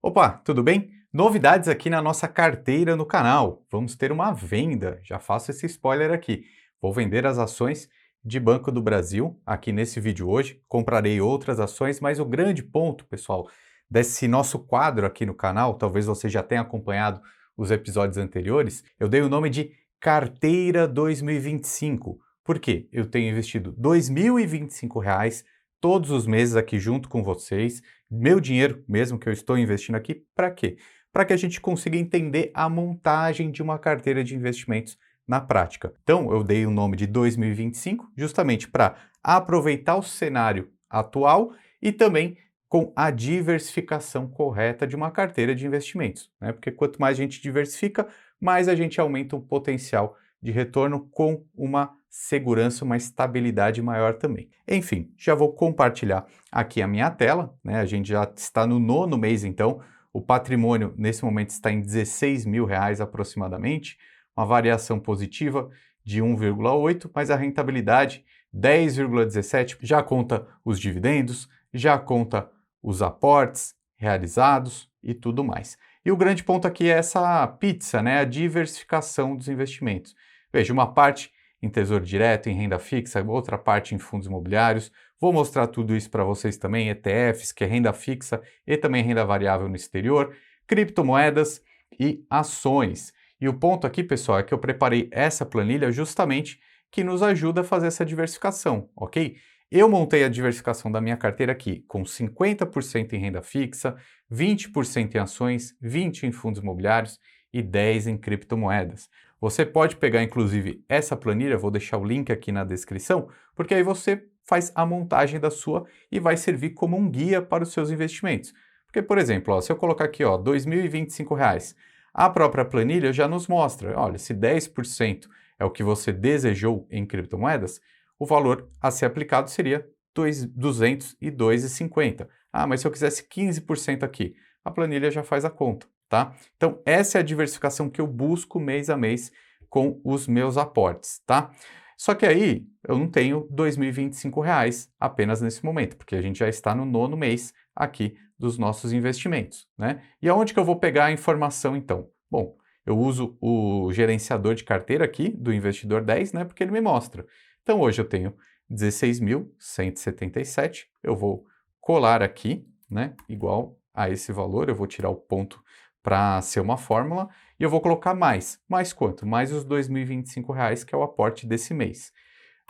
Opa, tudo bem? Novidades aqui na nossa carteira no canal. Vamos ter uma venda, já faço esse spoiler aqui. Vou vender as ações de Banco do Brasil aqui nesse vídeo hoje. Comprarei outras ações, mas o grande ponto, pessoal, desse nosso quadro aqui no canal, talvez você já tenha acompanhado os episódios anteriores, eu dei o nome de Carteira 2025. Por quê? Eu tenho investido R$ 2.025 todos os meses aqui junto com vocês, meu dinheiro mesmo que eu estou investindo aqui, para quê? Para que a gente consiga entender a montagem de uma carteira de investimentos na prática. Então, eu dei o nome de 2025 justamente para aproveitar o cenário atual e também com a diversificação correta de uma carteira de investimentos, né? Porque quanto mais a gente diversifica, mais a gente aumenta o potencial de retorno com uma segurança, uma estabilidade maior também. Enfim, já vou compartilhar aqui a minha tela, né? A gente já está no nono mês, então o patrimônio nesse momento está em R$ 16.000 aproximadamente, uma variação positiva de 1,8, mas a rentabilidade 10,17, já conta os dividendos, já conta os aportes realizados e tudo mais. E o grande ponto aqui é essa pizza, né? A diversificação dos investimentos. Veja, uma parte em tesouro direto, em renda fixa, outra parte em fundos imobiliários. Vou mostrar tudo isso para vocês também, ETFs, que é renda fixa e também renda variável no exterior, criptomoedas e ações. E o ponto aqui, pessoal, é que eu preparei essa planilha justamente que nos ajuda a fazer essa diversificação, ok? Eu montei a diversificação da minha carteira aqui com 50% em renda fixa, 20% em ações, 20% em fundos imobiliários e 10% em criptomoedas. Você pode pegar, inclusive, essa planilha, vou deixar o link aqui na descrição, porque aí você faz a montagem da sua e vai servir como um guia para os seus investimentos. Porque, por exemplo, ó, se eu colocar aqui R$ 2.025, a própria planilha já nos mostra, olha, se 10% é o que você desejou em criptomoedas, o valor a ser aplicado seria R$ 202,50. Ah, mas se eu quisesse 15% aqui, a planilha já faz a conta, tá? Então, essa é a diversificação que eu busco mês a mês com os meus aportes, tá? Só que aí eu não tenho R$ 2.025 apenas nesse momento, porque a gente já está no nono mês aqui dos nossos investimentos, né? E aonde que eu vou pegar a informação então? Bom, eu uso o gerenciador de carteira aqui do Investidor 10, né? Porque ele me mostra. Então hoje eu tenho 16.177, eu vou colar aqui, né? Igual a esse valor, eu vou tirar o ponto para ser uma fórmula e eu vou colocar mais. Mais quanto? Mais os R$ 2.025, que é o aporte desse mês.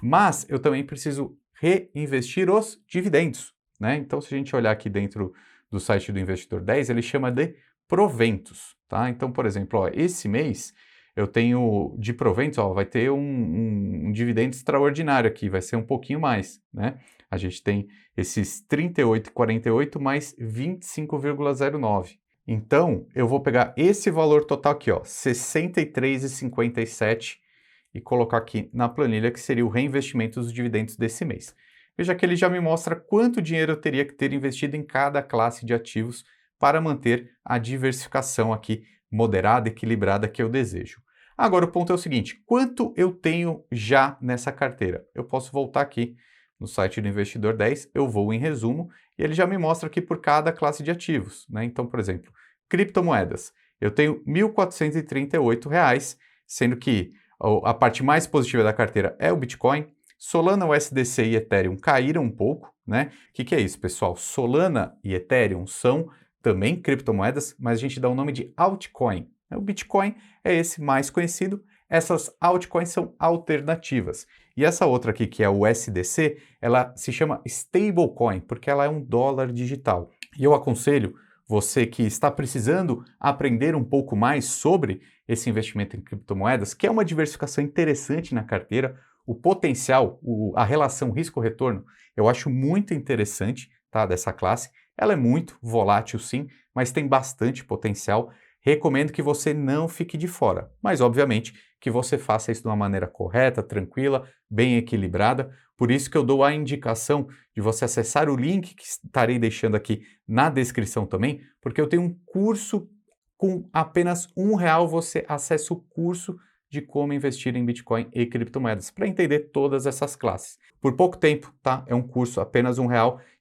Mas eu também preciso reinvestir os dividendos, né? Então, se a gente olhar aqui dentro do site do Investidor 10, ele chama de proventos, tá? Então, por exemplo, ó, esse mês eu tenho de proventos, ó, vai ter um dividendo extraordinário aqui, vai ser um pouquinho mais, né? A gente tem esses 38,48 mais 25,09. Então, eu vou pegar esse valor total aqui, ó, 63,57 e colocar aqui na planilha que seria o reinvestimento dos dividendos desse mês. Veja que ele já me mostra quanto dinheiro eu teria que ter investido em cada classe de ativos para manter a diversificação aqui moderada, equilibrada que eu desejo. Agora o ponto é o seguinte, quanto eu tenho já nessa carteira? Eu posso voltar aqui no site do Investidor 10, eu vou em resumo e ele já me mostra aqui por cada classe de ativos, né? Então, por exemplo, criptomoedas, eu tenho R$ 1.438, sendo que a parte mais positiva da carteira é o Bitcoin. Solana, USDC e Ethereum caíram um pouco, né? O que é isso, pessoal? Solana e Ethereum são também criptomoedas, mas a gente dá o nome de altcoin. O Bitcoin é esse mais conhecido, essas altcoins são alternativas. E essa outra aqui, que é o USDC, ela se chama stablecoin, porque ela é um dólar digital. E eu aconselho você que está precisando aprender um pouco mais sobre esse investimento em criptomoedas, que é uma diversificação interessante na carteira, o potencial, a relação risco-retorno, eu acho muito interessante, tá, dessa classe. Ela é muito volátil sim, mas tem bastante potencial. Recomendo que você não fique de fora, mas obviamente que você faça isso de uma maneira correta, tranquila, bem equilibrada. Por isso que eu dou a indicação de você acessar o link que estarei deixando aqui na descrição também, porque eu tenho um curso com apenas R$ 1 você acessa o curso de como investir em Bitcoin e criptomoedas, para entender todas essas classes. Por pouco tempo, tá? É um curso, apenas R$ 1.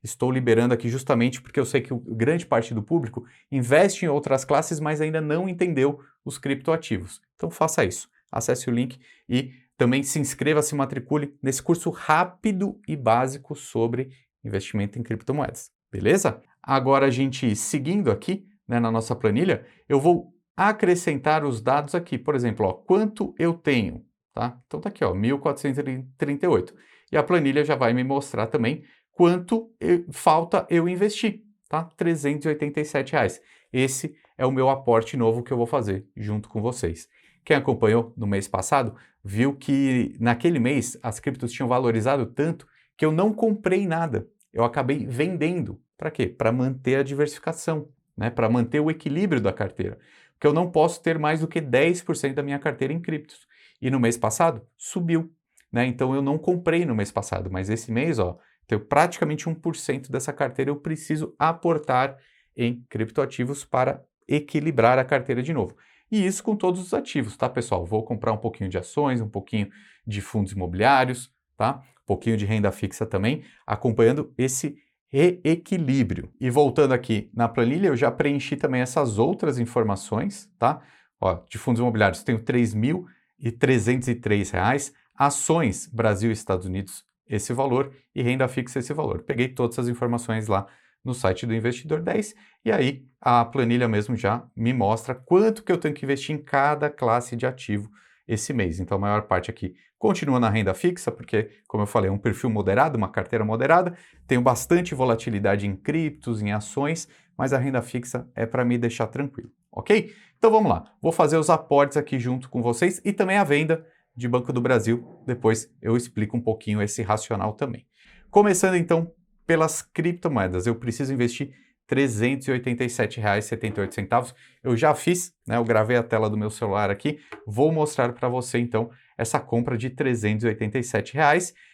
Estou liberando aqui justamente porque eu sei que grande parte do público investe em outras classes, mas ainda não entendeu os criptoativos. Então faça isso. Acesse o link e também se inscreva, se matricule nesse curso rápido e básico sobre investimento em criptomoedas. Beleza? Agora a gente seguindo aqui, né, na nossa planilha, eu vou acrescentar os dados aqui. Por exemplo, ó, quanto eu tenho, tá? Então tá aqui, ó, 1.438. E a planilha já vai me mostrar também quanto falta eu investir, tá? R$ 387. Esse é o meu aporte novo que eu vou fazer junto com vocês. Quem acompanhou no mês passado viu que naquele mês as criptos tinham valorizado tanto que eu não comprei nada. Eu acabei vendendo. Para quê? Para manter a diversificação, né? Para manter o equilíbrio da carteira. Porque eu não posso ter mais do que 10% da minha carteira em criptos. E no mês passado subiu, né? Então eu não comprei no mês passado, mas esse mês, ó, tenho praticamente 1% dessa carteira eu preciso aportar em criptoativos para equilibrar a carteira de novo. E isso com todos os ativos, tá, pessoal? Vou comprar um pouquinho de ações, um pouquinho de fundos imobiliários, tá? Um pouquinho de renda fixa também, acompanhando esse reequilíbrio. E voltando aqui na planilha, eu já preenchi também essas outras informações, tá? Ó, de fundos imobiliários, tenho R$ 3.303, ações Brasil e Estados Unidos, esse valor, e renda fixa, esse valor. Peguei todas as informações lá no site do Investidor 10, e aí a planilha mesmo já me mostra quanto que eu tenho que investir em cada classe de ativo esse mês. Então a maior parte aqui continua na renda fixa, porque, como eu falei, é um perfil moderado, uma carteira moderada, tenho bastante volatilidade em criptos, em ações, mas a renda fixa é para me deixar tranquilo, ok? Então vamos lá, vou fazer os aportes aqui junto com vocês e também a venda de Banco do Brasil, depois eu explico um pouquinho esse racional também. Começando então pelas criptomoedas, eu preciso investir R$ 387,78. Eu já fiz, né? Eu gravei a tela do meu celular aqui. Vou mostrar para você então essa compra de R$ 387,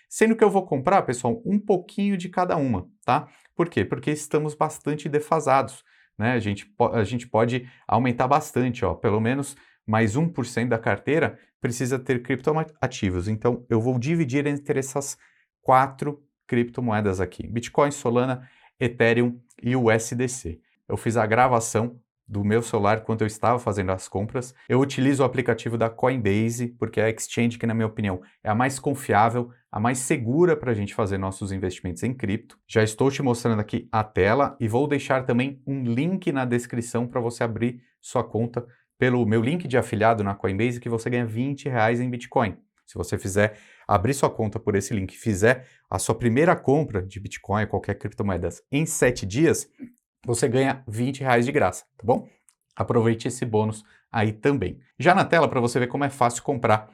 sendo que eu vou comprar, pessoal, um pouquinho de cada uma, tá? Por quê? Porque estamos bastante defasados, né? A gente pode aumentar bastante, ó, pelo menos mais 1% da carteira precisa ter criptoativos. Então eu vou dividir entre essas 4 criptomoedas aqui: Bitcoin, Solana, Ethereum e o USDC. Eu fiz a gravação do meu celular enquanto eu estava fazendo as compras. Eu utilizo o aplicativo da Coinbase, porque é a exchange que, na minha opinião, é a mais confiável, a mais segura para a gente fazer nossos investimentos em cripto. Já estou te mostrando aqui a tela e vou deixar também um link na descrição para você abrir sua conta pelo meu link de afiliado na Coinbase, que você ganha R$ 20 em Bitcoin. Se você fizer, abrir sua conta por esse link, fizer a sua primeira compra de Bitcoin ou qualquer criptomoeda em 7 dias, você ganha R$ 20 de graça, tá bom? Aproveite esse bônus aí também. Já na tela para você ver como é fácil comprar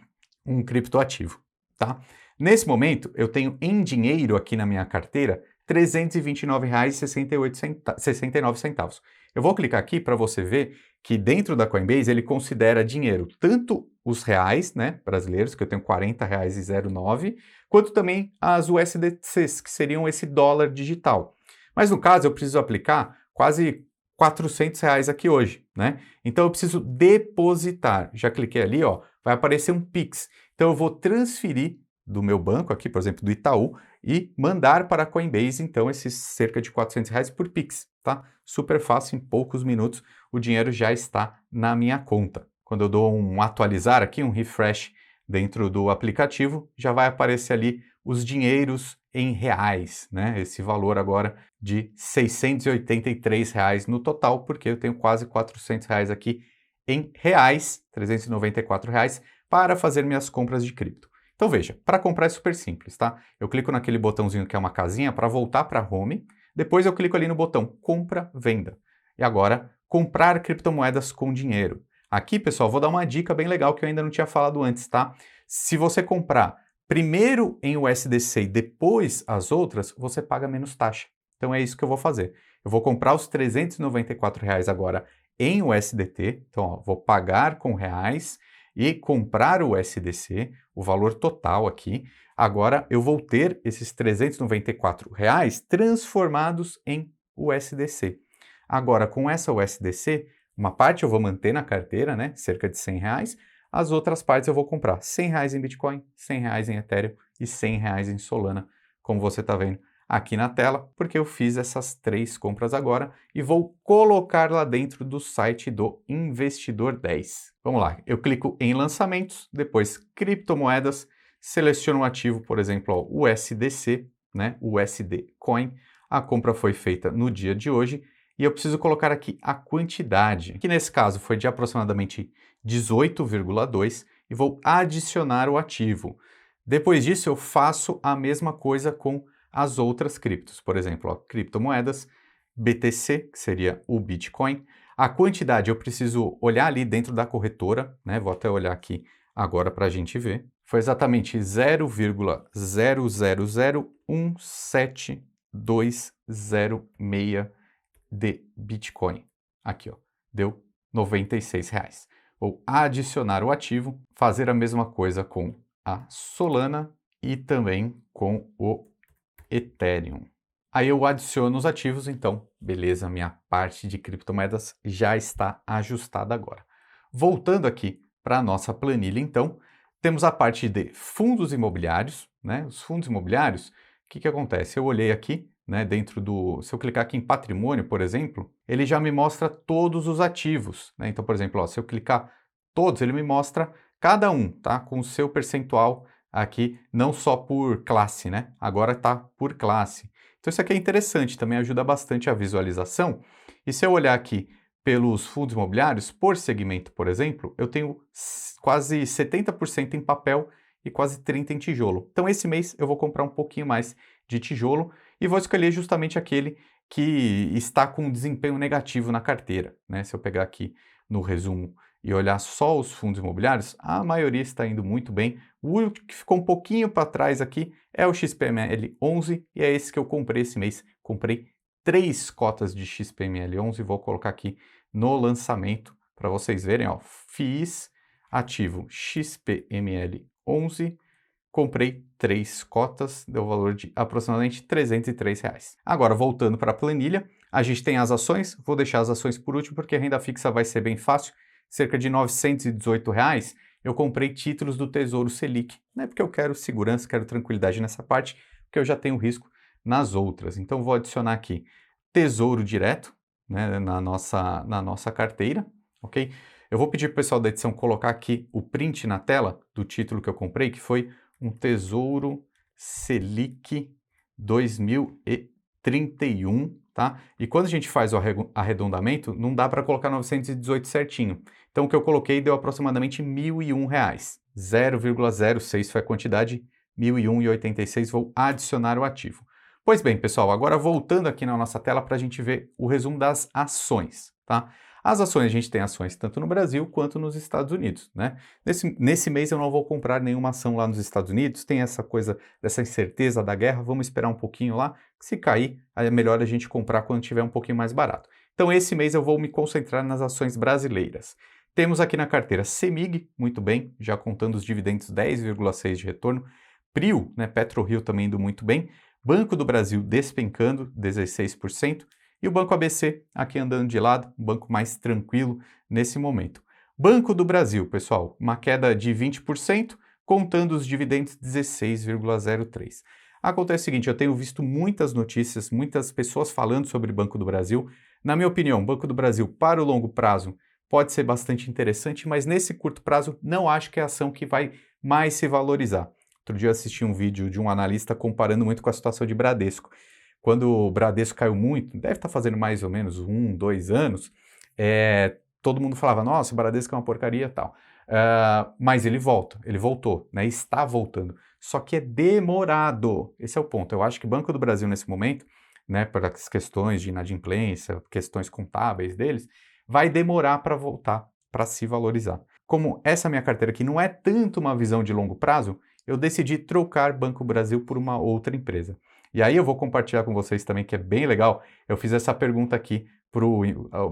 um criptoativo, tá? Nesse momento, eu tenho em dinheiro aqui na minha carteira R$ 329,69. Eu vou clicar aqui para você ver que dentro da Coinbase ele considera dinheiro tanto os reais, né, brasileiros, que eu tenho R$ 40,09, quanto também as USDCs, que seriam esse dólar digital. Mas no caso eu preciso aplicar quase R$ 400 aqui hoje, né? Então eu preciso depositar. Já cliquei ali, ó, vai aparecer um Pix. Então eu vou transferir do meu banco aqui, por exemplo, do Itaú, e mandar para a Coinbase, então, esses cerca de R$ 400 por Pix, tá? Super fácil, em poucos minutos o dinheiro já está na minha conta. Quando eu dou um atualizar aqui, um refresh dentro do aplicativo, já vai aparecer ali os dinheiros em reais, né? Esse valor agora de R$ 683 no total, porque eu tenho quase R$ 400 aqui em reais, R$ 394, para fazer minhas compras de cripto. Então veja, para comprar é super simples, tá? Eu clico naquele botãozinho que é uma casinha para voltar para home, depois eu clico ali no botão compra, venda. E agora, comprar criptomoedas com dinheiro. Aqui, pessoal, vou dar uma dica bem legal que eu ainda não tinha falado antes, tá? Se você comprar primeiro em USDC e depois as outras, você paga menos taxa. Então é isso que eu vou fazer. Eu vou comprar os R$ 394 agora em USDT, então ó, vou pagar com reais e comprar o USDC, o valor total aqui. Agora eu vou ter esses R$ 394 transformados em USDC. Agora, com essa USDC, uma parte eu vou manter na carteira, né, cerca de R$ 100, As outras partes eu vou comprar R$ 100 em Bitcoin, R$ 100 em Ethereum e R$ 100 em Solana, como você está vendo aqui na tela, porque eu fiz essas 3 compras agora e vou colocar lá dentro do site do Investidor 10. Vamos lá, eu clico em lançamentos, depois criptomoedas, seleciono um ativo, por exemplo, ó, USDC, né, USD Coin. A compra foi feita no dia de hoje e eu preciso colocar aqui a quantidade, que nesse caso foi de aproximadamente 18,2 e vou adicionar o ativo. Depois disso eu faço a mesma coisa com as outras criptos, por exemplo, ó, criptomoedas, BTC, que seria o Bitcoin. A quantidade eu preciso olhar ali dentro da corretora, né? Vou até olhar aqui agora para a gente ver. Foi exatamente 0,00017206 de Bitcoin. Aqui, ó, deu R$ 96. Vou adicionar o ativo, fazer a mesma coisa com a Solana e também com o Ethereum. Aí eu adiciono os ativos, então, beleza, minha parte de criptomoedas já está ajustada agora. Voltando aqui para a nossa planilha, então, temos a parte de fundos imobiliários, né? Os fundos imobiliários, o que acontece? Eu olhei aqui, né, dentro do... Se eu clicar aqui em patrimônio, por exemplo, ele já me mostra todos os ativos, né? Então, por exemplo, ó, se eu clicar todos, ele me mostra cada um, tá? Com o seu percentual aqui, não só por classe, né? Agora está por classe. Então isso aqui é interessante, também ajuda bastante a visualização. E se eu olhar aqui pelos fundos imobiliários, por segmento, por exemplo, eu tenho quase 70% em papel e quase 30% em tijolo. Então esse mês eu vou comprar um pouquinho mais de tijolo e vou escolher justamente aquele que está com desempenho negativo na carteira, né? Se eu pegar aqui no resumo e olhar só os fundos imobiliários, a maioria está indo muito bem. O único que ficou um pouquinho para trás aqui é o XPML 11 e é esse que eu comprei esse mês. Comprei 3 cotas de XPML 11, vou colocar aqui no lançamento para vocês verem, ó. Fiz ativo XPML 11, comprei 3 cotas, deu valor de aproximadamente R$ 303. Agora, voltando para a planilha, a gente tem as ações, vou deixar as ações por último porque a renda fixa vai ser bem fácil, cerca de R$ 918, eu comprei títulos do Tesouro Selic, né, porque eu quero segurança, quero tranquilidade nessa parte, porque eu já tenho risco nas outras. Então, vou adicionar aqui Tesouro Direto, né, na nossa carteira, ok? Eu vou pedir para o pessoal da edição colocar aqui o print na tela do título que eu comprei, que foi um Tesouro Selic 2031, tá? E quando a gente faz o arredondamento, não dá para colocar 918 certinho. Então, o que eu coloquei deu aproximadamente R$ 1.001. 0,06 foi a quantidade, R$ 1.001,86. Vou adicionar o ativo. Pois bem, pessoal, agora voltando aqui na nossa tela para a gente ver o resumo das ações, tá? As ações, a gente tem ações tanto no Brasil quanto nos Estados Unidos, né? Nesse mês eu não vou comprar nenhuma ação lá nos Estados Unidos, tem essa coisa dessa incerteza da guerra, vamos esperar um pouquinho lá, se cair, é melhor a gente comprar quando tiver um pouquinho mais barato. Então esse mês eu vou me concentrar nas ações brasileiras. Temos aqui na carteira CEMIG, muito bem, já contando os dividendos 10,6 de retorno, PRIO, né, PetroRio também indo muito bem, Banco do Brasil despencando 16%, e o Banco ABC aqui andando de lado, um banco mais tranquilo nesse momento. Banco do Brasil, pessoal, uma queda de 20%, contando os dividendos 16,03%. Acontece o seguinte, eu tenho visto muitas notícias, muitas pessoas falando sobre Banco do Brasil. Na minha opinião, Banco do Brasil para o longo prazo pode ser bastante interessante, mas nesse curto prazo não acho que é a ação que vai mais se valorizar. Outro dia eu assisti um vídeo de um analista comparando muito com a situação de Bradesco. Quando o Bradesco caiu muito, deve estar fazendo mais ou menos 1, 2 anos, todo mundo falava, nossa, o Bradesco é uma porcaria e tal. Mas ele voltou, né? Está voltando. Só que é demorado. Esse é o ponto. Eu acho que o Banco do Brasil, nesse momento, né, para as questões de inadimplência, questões contábeis deles, vai demorar para voltar, para se valorizar. Como essa minha carteira aqui não é tanto uma visão de longo prazo, eu decidi trocar Banco Brasil por uma outra empresa. E aí eu vou compartilhar com vocês também, que é bem legal. Eu fiz essa pergunta aqui para o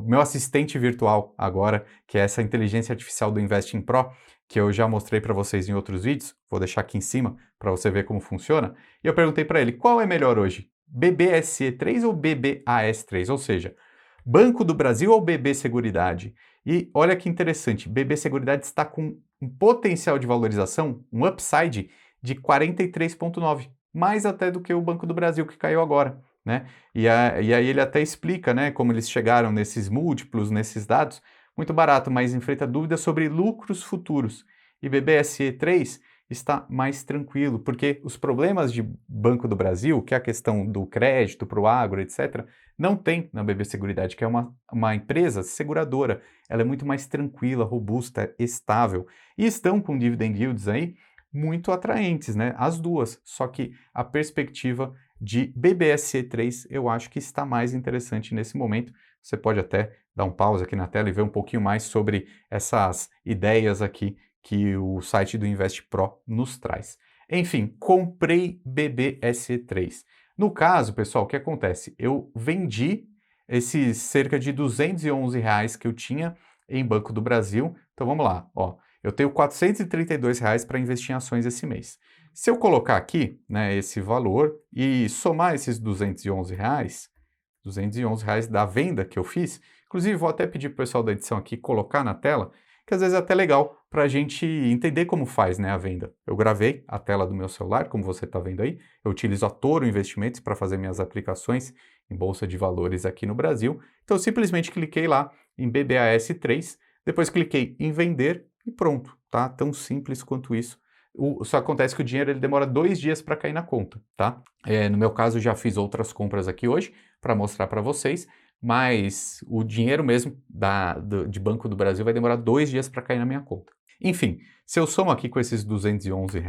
meu assistente virtual agora, que é essa inteligência artificial do Investing Pro, que eu já mostrei para vocês em outros vídeos. Vou deixar aqui em cima para você ver como funciona. E eu perguntei para ele, qual é melhor hoje? BBSE3 ou BBAS3? Ou seja, Banco do Brasil ou BB Seguridade? E olha que interessante, BB Seguridade está com um potencial de valorização, um upside de 43,9, mais até do que o Banco do Brasil que caiu agora, né? E aí ele até explica, né, como eles chegaram nesses múltiplos, nesses dados, muito barato, mas enfrenta dúvidas sobre lucros futuros. E BBSE3 está mais tranquilo, porque os problemas de Banco do Brasil, que é a questão do crédito para o agro, etc., não tem na BB Seguridade, que é uma empresa seguradora. Ela é muito mais tranquila, robusta, estável. E estão com dividend yields aí muito atraentes, né? As duas. Só que a perspectiva de BBSE3 eu acho que está mais interessante nesse momento. Você pode até dar um pause aqui na tela e ver um pouquinho mais sobre essas ideias aqui que o site do Invest Pro nos traz. Enfim, comprei BBSE3. No caso, pessoal, o que acontece? Eu vendi esses cerca de R$ 211 que eu tinha em Banco do Brasil. Então vamos lá, ó. Eu tenho R$ 432 para investir em ações esse mês. Se eu colocar aqui, né, esse valor e somar esses R$ 211 da venda que eu fiz, inclusive vou até pedir para o pessoal da edição aqui colocar na tela, que às vezes é até legal para a gente entender como faz, né, a venda. Eu gravei a tela do meu celular, como você está vendo aí, eu utilizo a Toro Investimentos para fazer minhas aplicações em Bolsa de Valores aqui no Brasil, então eu simplesmente cliquei lá em BBAS3, depois cliquei em vender e pronto, tá? Tão simples quanto isso. Só acontece que o dinheiro ele demora 2 dias para cair na conta, tá? No meu caso, já fiz outras compras aqui hoje para mostrar para vocês, mas o dinheiro mesmo de Banco do Brasil vai demorar 2 dias para cair na minha conta. Enfim, se eu somo aqui com esses R$ 211,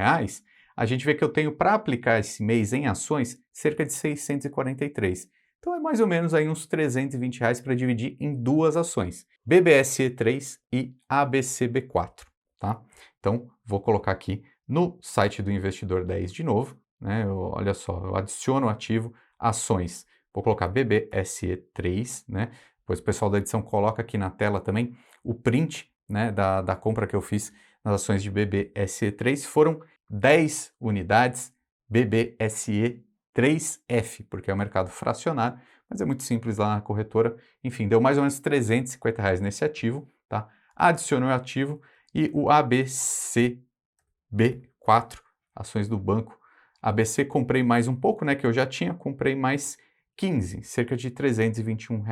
a gente vê que eu tenho para aplicar esse mês em ações cerca de 643. Então é mais ou menos aí uns R$ 320 para dividir em duas ações, BBSE3 e ABCB4, tá? Então vou colocar aqui no site do Investidor 10 de novo, né? Olha só, eu adiciono o ativo ações. Vou colocar BBSE3, né? Depois o pessoal da edição coloca aqui na tela também o print, né, da compra que eu fiz nas ações de BBSE3. Foram 10 unidades BBSE3F, porque é o mercado fracionário, mas é muito simples lá na corretora. Enfim, deu mais ou menos R$ 350 nesse ativo, tá? Adiciono o ativo e o ABCB4, ações do banco. ABC comprei mais um pouco, né, que eu já tinha, comprei mais 15, cerca de R$ 321.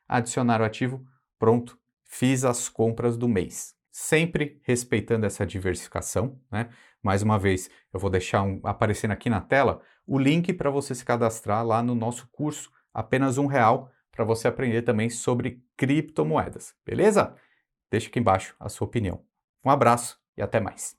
Adicionar o ativo, pronto, fiz as compras do mês. Sempre respeitando essa diversificação, né? Mais uma vez, eu vou deixar aparecendo aqui na tela o link para você se cadastrar lá no nosso curso, apenas R$ 1, para você aprender também sobre criptomoedas, beleza? Deixa aqui embaixo a sua opinião. Um abraço e até mais.